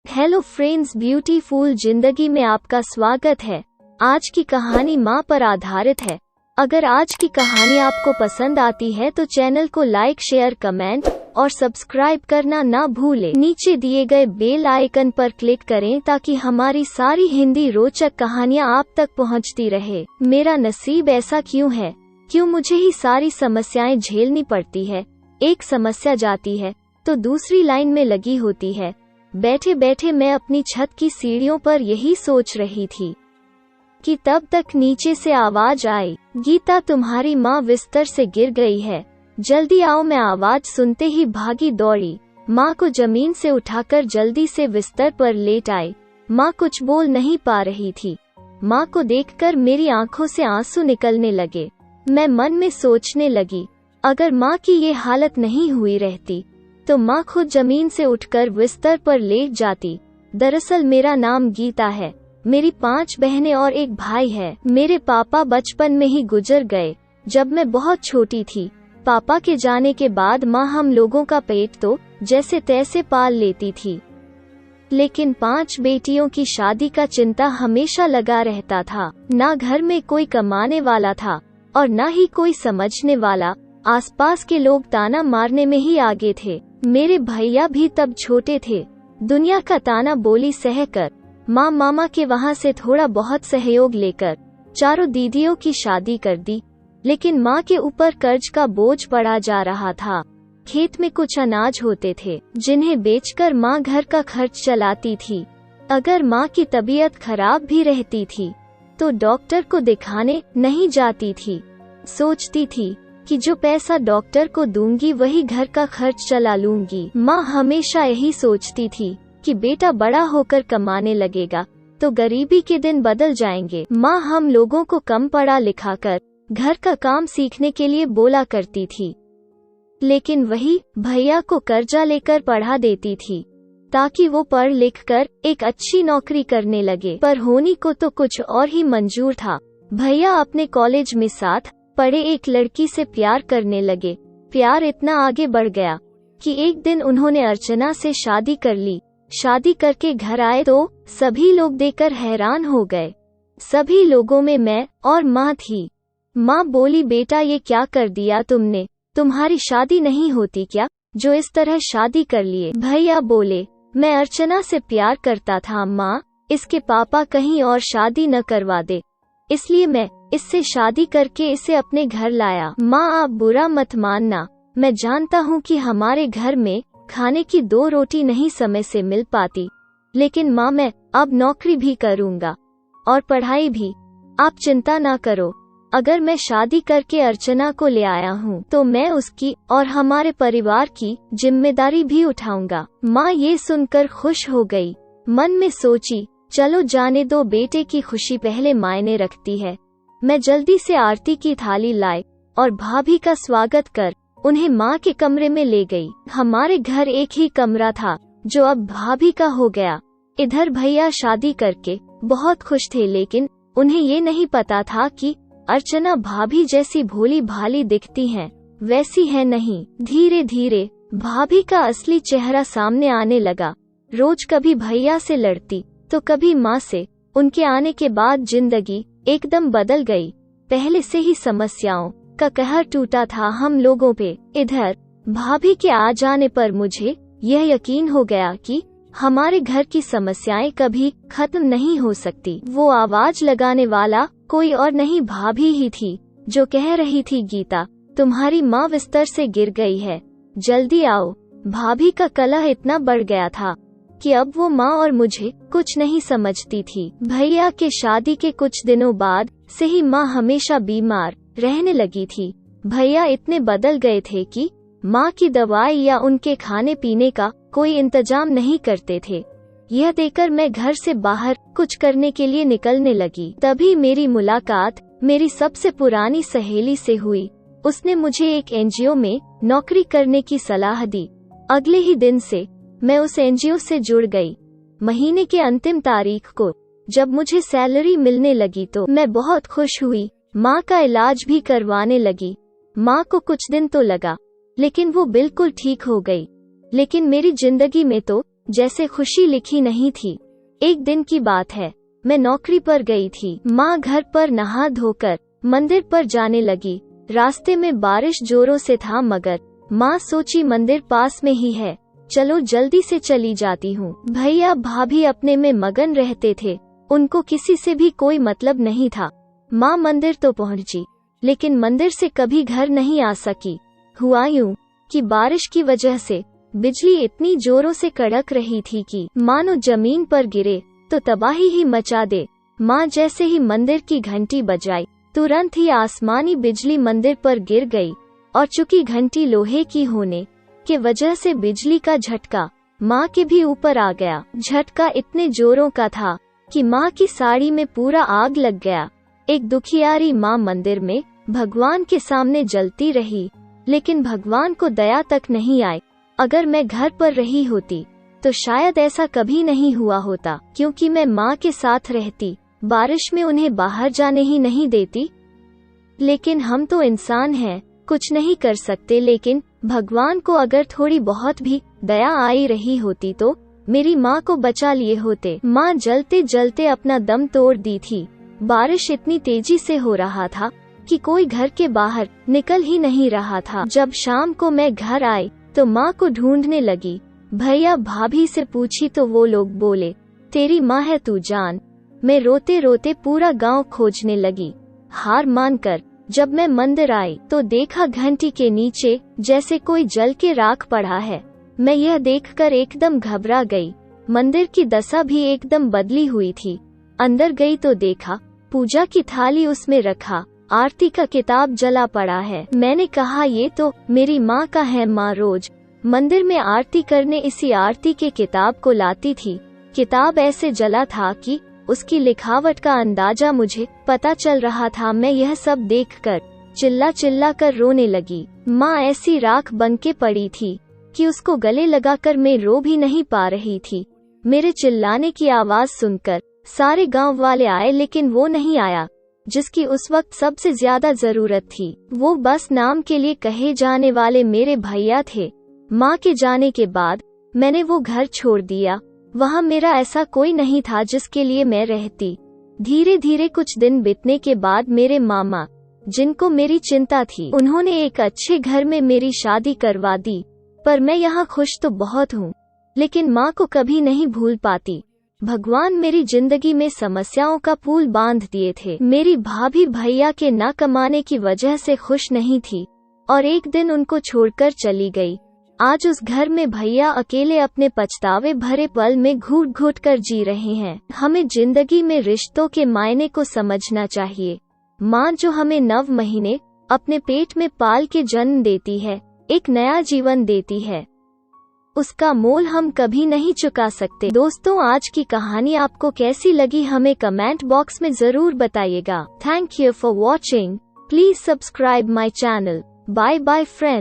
Hello friends, beautiful जिंदगी में आपका स्वागत है। आज की कहानी माँ पर आधारित है। अगर आज की कहानी आपको पसंद आती है तो चैनल को लाइक, शेयर, कमेंट और सब्सक्राइब करना ना भूलें। नीचे दिए गए बेल आइकन पर क्लिक करें ताकि हमारी सारी हिंदी रोचक कहानियाँ आप तक पहुँचती रहे। मेरा नसीब ऐसा क्यों है, क्यों मुझे ही सारी समस्याएं झेलनी पड़ती है। एक समस्या जाती है तो दूसरी लाइन में लगी होती है। बैठे बैठे मैं अपनी छत की सीढ़ियों पर यही सोच रही थी कि तब तक नीचे से आवाज आई, गीता तुम्हारी माँ बिस्तर से गिर गई है, जल्दी आओ। मैं आवाज सुनते ही भागी दौड़ी, माँ को जमीन से उठाकर जल्दी से बिस्तर पर लेट आई। माँ कुछ बोल नहीं पा रही थी। माँ को देखकर मेरी आंखों से आंसू निकलने लगे। मैं मन में सोचने लगी, अगर माँ की ये हालत नहीं हुई रहती तो माँ खुद जमीन से उठकर बिस्तर पर लेट जाती। दरअसल मेरा नाम गीता है। मेरी 5 बहनें और एक भाई है। मेरे पापा बचपन में ही गुजर गए जब मैं बहुत छोटी थी। पापा के जाने के बाद माँ हम लोगों का पेट तो जैसे तैसे पाल लेती थी, लेकिन 5 बेटियों की शादी का चिंता हमेशा लगा रहता था। ना घर में कोई कमाने वाला था और ना ही कोई समझने वाला। आसपास के लोग ताना मारने में ही आगे थे। मेरे भैया भी तब छोटे थे। दुनिया का ताना बोली सहकर माँ मामा के वहाँ से थोड़ा बहुत सहयोग लेकर 4 दीदियों की शादी कर दी। लेकिन माँ के ऊपर कर्ज का बोझ पड़ा जा रहा था। खेत में कुछ अनाज होते थे जिन्हें बेचकर माँ घर का खर्च चलाती थी। अगर माँ की तबीयत खराब भी रहती थी तो डॉक्टर को दिखाने नहीं जाती थी। सोचती थी कि जो पैसा डॉक्टर को दूंगी वही घर का खर्च चला लूंगी। माँ हमेशा यही सोचती थी कि बेटा बड़ा होकर कमाने लगेगा तो गरीबी के दिन बदल जाएंगे। माँ हम लोगों को कम पढ़ा लिखा कर घर का काम सीखने के लिए बोला करती थी, लेकिन वही भैया को कर्जा लेकर पढ़ा देती थी ताकि वो पढ़ लिख कर एक अच्छी नौकरी करने लगे। पर होनी को तो कुछ और ही मंजूर था। भैया अपने कॉलेज में साथ पढ़े एक लड़की से प्यार करने लगे। प्यार इतना आगे बढ़ गया कि एक दिन उन्होंने अर्चना से शादी कर ली। शादी करके घर आए तो सभी लोग देखकर हैरान हो गए। सभी लोगों में मैं और माँ थी। माँ बोली, बेटा ये क्या कर दिया तुमने, तुम्हारी शादी नहीं होती क्या जो इस तरह शादी कर लिए। भैया बोले, मैं अर्चना से प्यार करता था माँ, इसके पापा कहीं और शादी न करवा दे, इसलिए मैं इससे शादी करके इसे अपने घर लाया। माँ आप बुरा मत मानना, मैं जानता हूँ कि हमारे घर में खाने की 2 रोटी नहीं समय से मिल पाती, लेकिन माँ मैं अब नौकरी भी करूँगा और पढ़ाई भी। आप चिंता ना करो, अगर मैं शादी करके अर्चना को ले आया हूँ तो मैं उसकी और हमारे परिवार की जिम्मेदारी भी उठाऊंगा। माँ ये सुनकर खुश हो गई। मन में सोची, चलो जाने दो, बेटे की खुशी पहले मायने रखती है। मैं जल्दी से आरती की थाली लाई और भाभी का स्वागत कर उन्हें माँ के कमरे में ले गई। हमारे घर एक ही कमरा था जो अब भाभी का हो गया। इधर भैया शादी करके बहुत खुश थे, लेकिन उन्हें ये नहीं पता था कि अर्चना भाभी जैसी भोली भाली दिखती हैं, वैसी है नहीं। धीरे धीरे भाभी का असली चेहरा सामने आने लगा। रोज कभी भैया से लड़ती तो कभी माँ से। उनके आने के बाद जिंदगी एकदम बदल गई। पहले से ही समस्याओं का कहर टूटा था हम लोगों पे। इधर भाभी के आ जाने पर मुझे यह यकीन हो गया कि हमारे घर की समस्याएं कभी खत्म नहीं हो सकती। वो आवाज लगाने वाला कोई और नहीं, भाभी ही थी जो कह रही थी, गीता तुम्हारी माँ बिस्तर से गिर गई है, जल्दी आओ। भाभी का कलह इतना बढ़ गया था कि अब वो माँ और मुझे कुछ नहीं समझती थी। भैया के शादी के कुछ दिनों बाद से ही माँ हमेशा बीमार रहने लगी थी। भैया इतने बदल गए थे कि माँ की दवाई या उनके खाने पीने का कोई इंतजाम नहीं करते थे। यह देखकर मैं घर से बाहर कुछ करने के लिए निकलने लगी। तभी मेरी मुलाकात मेरी सबसे पुरानी सहेली से हुई। उसने मुझे एक एनजीओ में नौकरी करने की सलाह दी। अगले ही दिन से मैं उस एनजीओ से जुड़ गई। महीने के अंतिम तारीख को जब मुझे सैलरी मिलने लगी तो मैं बहुत खुश हुई। माँ का इलाज भी करवाने लगी। माँ को कुछ दिन तो लगा, लेकिन वो बिल्कुल ठीक हो गई। लेकिन मेरी जिंदगी में तो जैसे खुशी लिखी नहीं थी। एक दिन की बात है, मैं नौकरी पर गई थी। माँ घर पर नहा धोकर मंदिर पर जाने लगी। रास्ते में बारिश जोरों से था, मगर माँ सोची मंदिर पास में ही है, चलो जल्दी से चली जाती हूँ। भैया भाभी अपने में मगन रहते थे, उनको किसी से भी कोई मतलब नहीं था। माँ मंदिर तो पहुँची, लेकिन मंदिर से कभी घर नहीं आ सकी। हुआ यूं कि बारिश की वजह से बिजली इतनी जोरों से कड़क रही थी कि मानो जमीन पर गिरे तो तबाही ही मचा दे। माँ जैसे ही मंदिर की घंटी बजाई, तुरंत ही आसमानी बिजली मंदिर पर गिर गई, और चूंकि घंटी लोहे की होने के वजह से बिजली का झटका माँ के भी ऊपर आ गया। झटका इतने जोरों का था कि माँ की साड़ी में पूरा आग लग गया। एक दुखियारी माँ मंदिर में भगवान के सामने जलती रही, लेकिन भगवान को दया तक नहीं आई। अगर मैं घर पर रही होती तो शायद ऐसा कभी नहीं हुआ होता, क्योंकि मैं माँ के साथ रहती, बारिश में उन्हें बाहर जाने ही नहीं देती। लेकिन हम तो इंसान हैं, कुछ नहीं कर सकते। लेकिन भगवान को अगर थोड़ी बहुत भी दया आई रही होती तो मेरी माँ को बचा लिए होते। माँ जलते जलते अपना दम तोड़ दी थी। बारिश इतनी तेजी से हो रहा था कि कोई घर के बाहर निकल ही नहीं रहा था। जब शाम को मैं घर आई तो माँ को ढूंढने लगी। भैया भाभी से पूछी तो वो लोग बोले, तेरी माँ है तू जान। मैं रोते रोते पूरा गांव खोजने लगी। हार मानकर जब मैं मंदिर आई तो देखा घंटी के नीचे जैसे कोई जल के राख पड़ा है। मैं यह देखकर एकदम घबरा गई। मंदिर की दशा भी एकदम बदली हुई थी। अंदर गई तो देखा पूजा की थाली उसमें रखा, आरती का किताब जला पड़ा है। मैंने कहा ये तो मेरी माँ का है। माँ रोज मंदिर में आरती करने इसी आरती के किताब को लाती थी। किताब ऐसे जला था कि उसकी लिखावट का अंदाजा मुझे पता चल रहा था। मैं यह सब देखकर चिल्ला चिल्ला कर रोने लगी। माँ ऐसी राख बनके पड़ी थी कि उसको गले लगाकर मैं रो भी नहीं पा रही थी। मेरे चिल्लाने की आवाज सुनकर सारे गांव वाले आए, लेकिन वो नहीं आया जिसकी उस वक्त सबसे ज्यादा जरूरत थी। वो बस नाम के लिए कहे जाने वाले मेरे भैया थे। माँ के जाने के बाद मैंने वो घर छोड़ दिया। वहाँ मेरा ऐसा कोई नहीं था जिसके लिए मैं रहती। धीरे धीरे कुछ दिन बीतने के बाद मेरे मामा, जिनको मेरी चिंता थी, उन्होंने एक अच्छे घर में मेरी शादी करवा दी। पर मैं यहाँ खुश तो बहुत हूँ, लेकिन माँ को कभी नहीं भूल पाती। भगवान मेरी जिंदगी में समस्याओं का पुल बांध दिए थे। मेरी भाभी भैया के ना कमाने की वजह से खुश नहीं थी और एक दिन उनको छोड़कर चली गई। आज उस घर में भैया अकेले अपने पछतावे भरे पल में घूट घूट कर जी रहे हैं। हमें जिंदगी में रिश्तों के मायने को समझना चाहिए। माँ जो हमें 9 महीने अपने पेट में पाल के जन्म देती है, एक नया जीवन देती है, उसका मोल हम कभी नहीं चुका सकते। दोस्तों, आज की कहानी आपको कैसी लगी हमें कमेंट बॉक्स में जरूर बताइएगा। Thank you for watching. Please subscribe my channel. Bye bye friends.